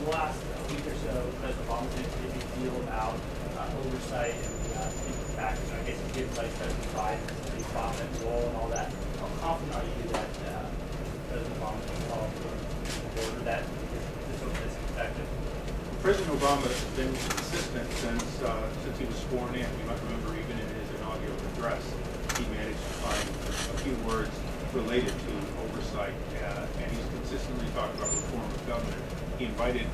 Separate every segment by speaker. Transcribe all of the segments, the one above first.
Speaker 1: the last week or so, President Obama's made a big deal about oversight and the fact that I guess he gives Vice President Biden a prominent role and all that. How confident are you that President Obama can follow order that this is effective?
Speaker 2: President Obama has been consistent since he was sworn in. You might remember even in his inaugural address, he managed to find a few words related to oversight, and he's consistently talked about reform of government. He invited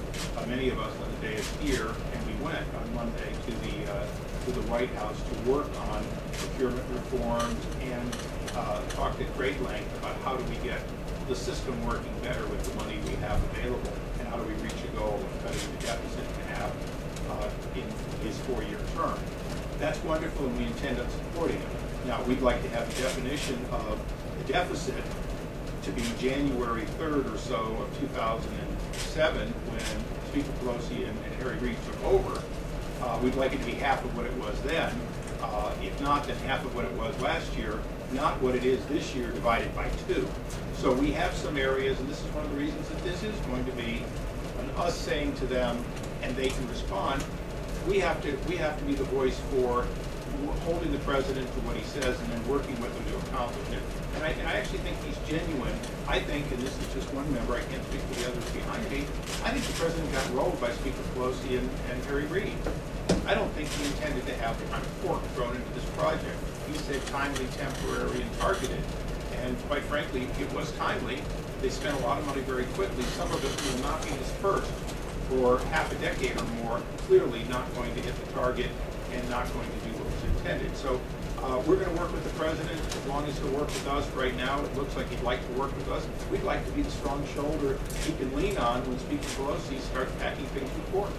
Speaker 2: many of us on the day of here, and we went on Monday to the White House to work on procurement reforms and talked at great length about how do we get the system working better with the money we have available, and how do we reach a goal of cutting the deficit to have in his 4-year term. That's wonderful, and we intend on supporting it. Now, we'd like to have a definition of the deficit to be January 3rd or so of 2007, when Speaker Pelosi and Harry Reid took over. We'd like it to be half of what it was then. If not, then half of what it was last year, not what it is this year divided by 2. So we have some areas, and this is one of the reasons that this is going to be us saying to them, and they can respond. We have to be the voice for holding the president to what he says and then working with him to accomplish it. And I actually think he's genuine. I think, and this is just one member, I can't speak for the others behind me, I think the president got rolled by Speaker Pelosi and Harry Reid. I don't think he intended to have the kind of fork thrown into this project. He said timely, temporary, and targeted. And quite frankly, it was timely. They spent a lot of money very quickly. Some of it will not be dispersed for half a decade or more, clearly not going to hit the target and not going to do what was intended. So we're going to work with the president as long as he'll work with us. Right now, it looks like he'd like to work with us. We'd like to be the strong shoulder he can lean on when Speaker Pelosi starts packing things before us.